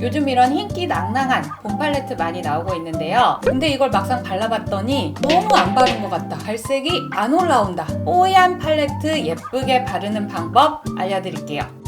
요즘 이런 흰기 낭낭한 봄 팔레트 많이 나오고 있는데요. 근데 이걸 막상 발라봤더니 너무 안 바른 것 같다. 발색이 안 올라온다. 뽀얀 팔레트 예쁘게 바르는 방법 알려드릴게요.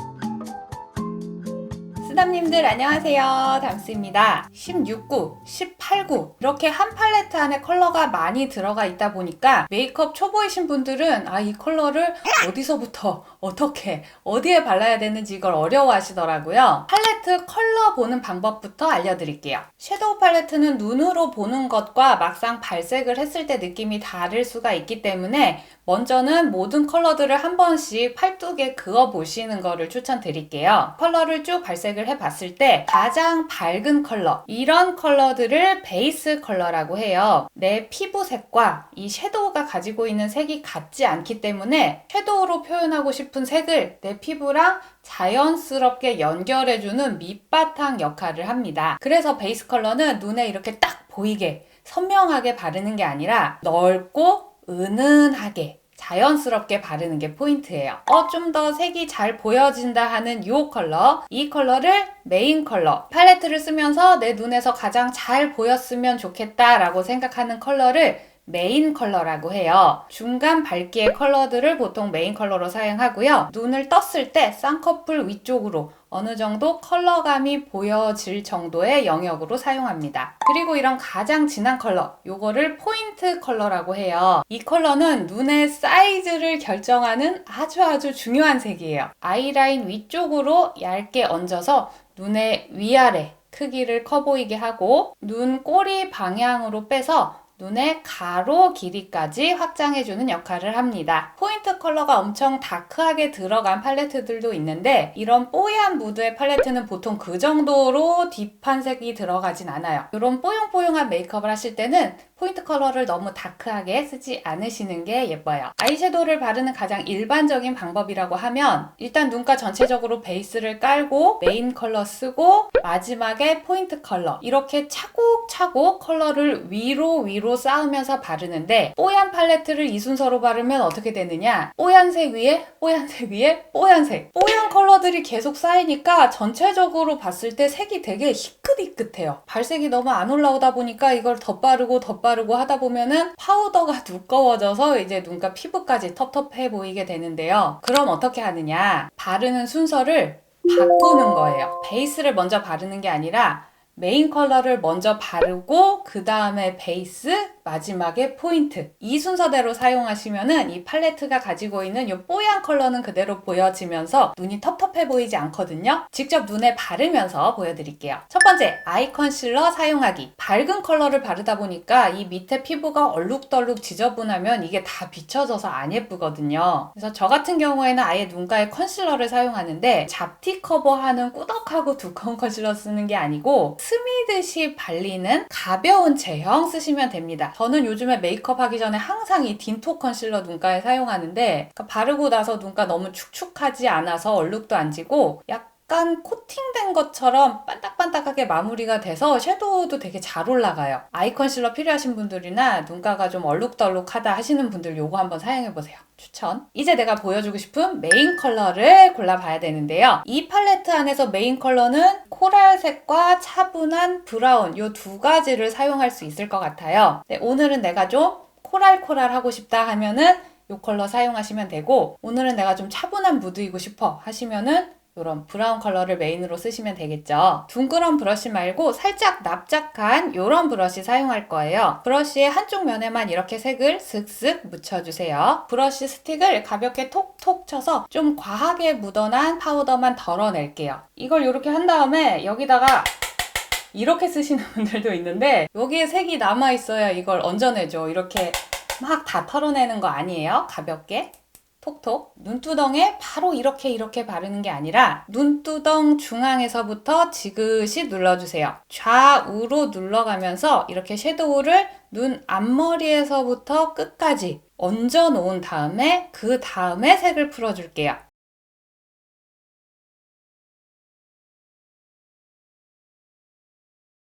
쓰담님들 안녕하세요. 담스입니다. 16구, 18구 이렇게 한 팔레트 안에 컬러가 많이 들어가 있다 보니까 메이크업 초보이신 분들은 이 컬러를 어디서부터 어떻게 어디에 발라야 되는지 이걸 어려워하시더라고요. 팔레트 컬러 보는 방법부터 알려드릴게요. 섀도우 팔레트는 눈으로 보는 것과 막상 발색을 했을 때 느낌이 다를 수가 있기 때문에 먼저는 모든 컬러들을 한 번씩 팔뚝에 그어 보시는 거를 추천드릴게요. 컬러를 쭉 발색을 해봤을 때 가장 밝은 컬러, 이런 컬러들을 베이스 컬러라고 해요. 내 피부색과 이 섀도우가 가지고 있는 색이 같지 않기 때문에 섀도우로 표현하고 싶은 색을 내 피부랑 자연스럽게 연결해주는 밑바탕 역할을 합니다. 그래서 베이스 컬러는 눈에 이렇게 딱 보이게 선명하게 바르는 게 아니라 넓고 은은하게 자연스럽게 바르는 게 포인트예요. 좀 더 색이 잘 보여진다 하는 이 컬러를 메인 컬러, 팔레트를 쓰면서 내 눈에서 가장 잘 보였으면 좋겠다라고 생각하는 컬러를 메인 컬러라고 해요. 중간 밝기의 컬러들을 보통 메인 컬러로 사용하고요. 눈을 떴을 때 쌍꺼풀 위쪽으로 어느 정도 컬러감이 보여질 정도의 영역으로 사용합니다. 그리고 이런 가장 진한 컬러, 요거를 포인트 컬러라고 해요. 이 컬러는 눈의 사이즈를 결정하는 아주 중요한 색이에요. 아이라인 위쪽으로 얇게 얹어서 눈의 위아래 크기를 커 보이게 하고 눈 꼬리 방향으로 빼서 눈의 가로 길이까지 확장해주는 역할을 합니다. 포인트 컬러가 엄청 다크하게 들어간 팔레트들도 있는데 이런 뽀얀 무드의 팔레트는 보통 그 정도로 딥한 색이 들어가진 않아요. 이런 뽀용뽀용한 메이크업을 하실 때는 포인트 컬러를 너무 다크하게 쓰지 않으시는 게 예뻐요. 아이섀도우를 바르는 가장 일반적인 방법이라고 하면 일단 눈가 전체적으로 베이스를 깔고 메인 컬러 쓰고 마지막에 포인트 컬러 이렇게 차곡차곡 컬러를 위로 쌓으면서 바르는데 뽀얀 팔레트를 이 순서로 바르면 어떻게 되느냐? 뽀얀색 위에 뽀얀색 위에 뽀얀색 뽀얀 컬러들이 계속 쌓이니까 전체적으로 봤을 때 색이 되게 희끗희끗해요. 발색이 너무 안 올라오다 보니까 이걸 덧바르고 하다 보면은 파우더가 두꺼워져서 이제 눈가 피부까지 텁텁해 보이게 되는데요. 그럼 어떻게 하느냐? 바르는 순서를 바꾸는 거예요. 베이스를 먼저 바르는 게 아니라 메인 컬러를 먼저 바르고 그 다음에 베이스, 마지막에 포인트 이 순서대로 사용하시면은 이 팔레트가 가지고 있는 이 뽀얀 컬러는 그대로 보여지면서 눈이 텁텁해 보이지 않거든요. 직접 눈에 바르면서 보여드릴게요. 첫 번째, 아이 컨실러 사용하기. 밝은 컬러를 바르다 보니까 이 밑에 피부가 얼룩덜룩 지저분하면 이게 다 비춰져서 안 예쁘거든요. 그래서 저 같은 경우에는 아예 눈가에 컨실러를 사용하는데 잡티 커버하는 꾸덕하고 두꺼운 컨실러 쓰는 게 아니고 스미듯이 발리는 가벼운 제형 쓰시면 됩니다. 저는 요즘에 메이크업 하기 전에 항상 이 딘토 컨실러 눈가에 사용하는데 바르고 나서 눈가 너무 축축하지 않아서 얼룩도 안 지고 약간 코팅된 것처럼 반딱반딱하게 마무리가 돼서 섀도우도 되게 잘 올라가요. 아이 컨실러 필요하신 분들이나 눈가가 좀 얼룩덜룩하다 하시는 분들 요거 한번 사용해보세요. 추천. 이제 내가 보여주고 싶은 메인 컬러를 골라봐야 되는데요. 이 팔레트 안에서 메인 컬러는 코랄색과 차분한 브라운 이 두 가지를 사용할 수 있을 것 같아요. 네, 오늘은 내가 좀 코랄 하고 싶다 하면은 이 컬러 사용하시면 되고 오늘은 내가 좀 차분한 무드이고 싶어 하시면은 이런 브라운 컬러를 메인으로 쓰시면 되겠죠. 둥그런 브러쉬 말고 살짝 납작한 이런 브러쉬 사용할 거예요. 브러쉬의 한쪽 면에만 이렇게 색을 슥슥 묻혀주세요. 브러쉬 스틱을 가볍게 톡톡 쳐서 좀 과하게 묻어난 파우더만 덜어낼게요. 이걸 이렇게 한 다음에 여기다가 이렇게 쓰시는 분들도 있는데 여기에 색이 남아있어야 이걸 얹어내죠. 이렇게 막 다 털어내는 거 아니에요? 가볍게. 톡톡. 눈두덩에 바로 이렇게 바르는 게 아니라 눈두덩 중앙에서부터 지그시 눌러주세요. 좌우로 눌러가면서 이렇게 섀도우를 눈 앞머리에서부터 끝까지 얹어 놓은 다음에 그 다음에 색을 풀어줄게요.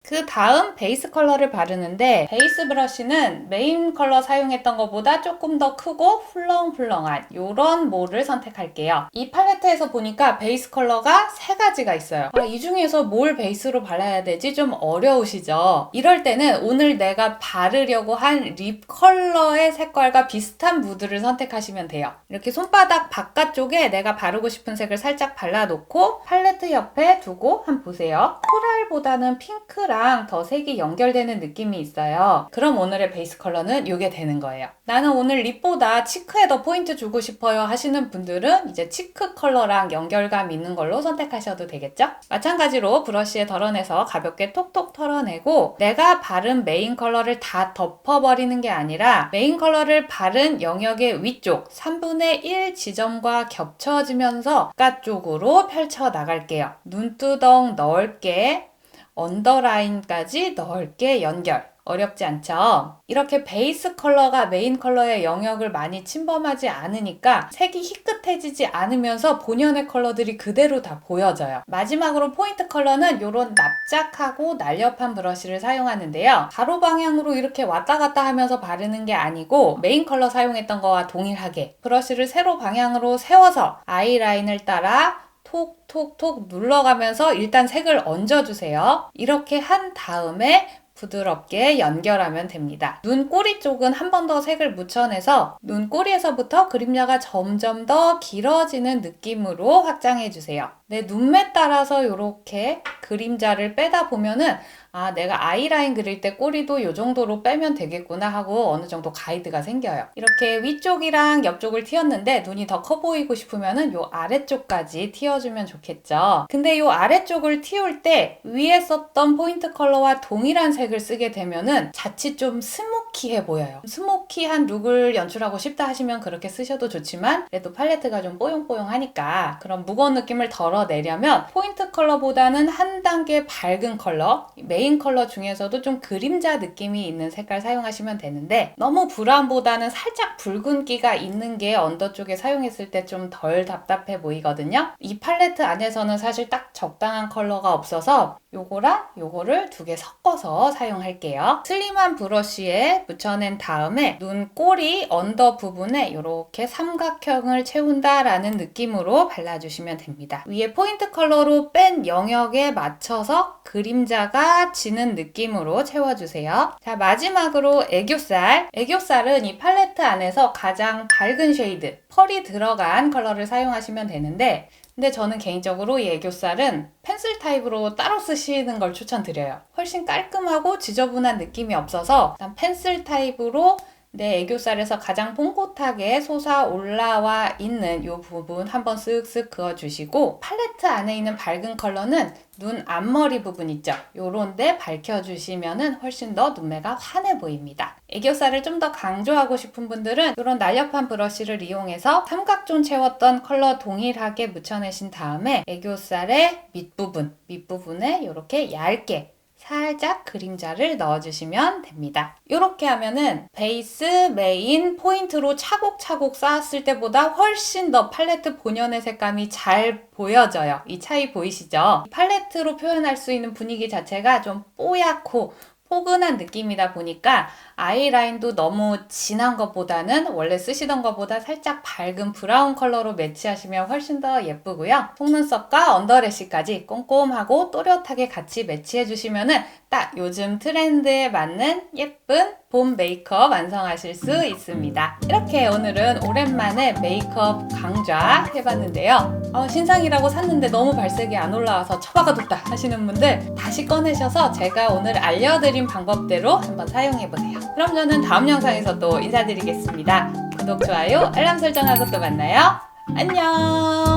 그 다음 베이스 컬러를 바르는데 베이스 브러쉬는 메인 컬러 사용했던 것보다 조금 더 크고 훌렁훌렁한 이런 몰을 선택할게요. 이 팔레트에서 보니까 베이스 컬러가 3가지가 있어요. 이 중에서 뭘 베이스로 발라야 되지? 좀 어려우시죠? 이럴 때는 오늘 내가 바르려고 한 립 컬러의 색깔과 비슷한 무드를 선택하시면 돼요. 이렇게 손바닥 바깥쪽에 내가 바르고 싶은 색을 살짝 발라놓고 팔레트 옆에 두고 한번 보세요. 코랄보다는 핑크랑 더 색이 연결되는 느낌이 있어요. 그럼 오늘의 베이스 컬러는 이게 되는 거예요. 나는 오늘 립보다 치크에 더 포인트 주고 싶어요 하시는 분들은 이제 치크 컬러랑 연결감 있는 걸로 선택하셔도 되겠죠? 마찬가지로 브러쉬에 덜어내서 가볍게 톡톡 털어내고 내가 바른 메인 컬러를 다 덮어버리는 게 아니라 메인 컬러를 바른 영역의 위쪽 3분의 1 지점과 겹쳐지면서 바깥쪽으로 펼쳐 나갈게요. 눈두덩 넓게 언더라인까지 넓게 연결. 어렵지 않죠? 이렇게 베이스 컬러가 메인 컬러의 영역을 많이 침범하지 않으니까 색이 희끗해지지 않으면서 본연의 컬러들이 그대로 다 보여져요. 마지막으로 포인트 컬러는 이런 납작하고 날렵한 브러쉬를 사용하는데요. 가로 방향으로 이렇게 왔다 갔다 하면서 바르는 게 아니고 메인 컬러 사용했던 거와 동일하게 브러쉬를 세로 방향으로 세워서 아이라인을 따라 톡톡톡 눌러가면서 일단 색을 얹어주세요. 이렇게 한 다음에 부드럽게 연결하면 됩니다. 눈꼬리 쪽은 한 번 더 색을 묻혀내서 눈꼬리에서부터 그림자가 점점 더 길어지는 느낌으로 확장해주세요. 내 눈매 따라서 이렇게 그림자를 빼다 보면은 내가 아이라인 그릴 때 꼬리도 이 정도로 빼면 되겠구나 하고 어느 정도 가이드가 생겨요. 이렇게 위쪽이랑 옆쪽을 튀었는데 눈이 더 커 보이고 싶으면은 이 아래쪽까지 튀어주면 좋겠죠. 근데 이 아래쪽을 틔울 때 위에 썼던 포인트 컬러와 동일한 색을 쓰게 되면은 자칫 좀 스모키해 보여요. 스모키한 룩을 연출하고 싶다 하시면 그렇게 쓰셔도 좋지만 그래도 팔레트가 좀 뽀용뽀용하니까 그런 무거운 느낌을 덜어내려면 포인트 컬러보다는 한 단계 밝은 컬러, 메인 컬러 중에서도 좀 그림자 느낌이 있는 색깔 사용하시면 되는데 너무 브라운보다는 살짝 붉은기가 있는 게 언더 쪽에 사용했을 때 좀 덜 답답해 보이거든요. 이 팔레트 안에서는 사실 딱 적당한 컬러가 없어서 요거랑 요거를 2개 섞어서 사용할게요. 슬림한 브러쉬에 묻혀낸 다음에 눈꼬리 언더 부분에 이렇게 삼각형을 채운다라는 느낌으로 발라주시면 됩니다. 위에 포인트 컬러로 뺀 영역에 맞춰서 그림자가 지는 느낌으로 채워주세요. 자, 마지막으로 애교살. 애교살은 이 팔레트 안에서 가장 밝은 쉐이드, 펄이 들어간 컬러를 사용하시면 되는데 근데 저는 개인적으로 이 애교살은 펜슬 타입으로 따로 쓰시는 걸 추천드려요. 훨씬 깔끔하고 지저분한 느낌이 없어서 일단 펜슬 타입으로 내 애교살에서 가장 뽕긋하게 솟아 올라와 있는 이 부분 한번 쓱쓱 그어주시고 팔레트 안에 있는 밝은 컬러는 눈 앞머리 부분 있죠? 요런 데 밝혀주시면 훨씬 더 눈매가 환해 보입니다. 애교살을 좀 더 강조하고 싶은 분들은 이런 날렵한 브러쉬를 이용해서 삼각존 채웠던 컬러 동일하게 묻혀내신 다음에 애교살의 밑부분에 이렇게 얇게 살짝 그림자를 넣어주시면 됩니다. 이렇게 하면은 베이스, 메인, 포인트로 차곡차곡 쌓았을 때보다 훨씬 더 팔레트 본연의 색감이 잘 보여져요. 이 차이 보이시죠? 팔레트로 표현할 수 있는 분위기 자체가 좀 뽀얗고 포근한 느낌이다 보니까 아이라인도 너무 진한 것보다는 원래 쓰시던 것보다 살짝 밝은 브라운 컬러로 매치하시면 훨씬 더 예쁘고요. 속눈썹과 언더래쉬까지 꼼꼼하고 또렷하게 같이 매치해주시면은 딱 요즘 트렌드에 맞는 예쁜 봄 메이크업 완성하실 수 있습니다. 이렇게 오늘은 오랜만에 메이크업 강좌 해봤는데요. 신상이라고 샀는데 너무 발색이 안 올라와서 처박아뒀다 하시는 분들 다시 꺼내셔서 제가 오늘 알려드린 방법대로 한번 사용해보세요. 그럼 저는 다음 영상에서 또 인사드리겠습니다. 구독, 좋아요, 알람 설정하고 또 만나요. 안녕.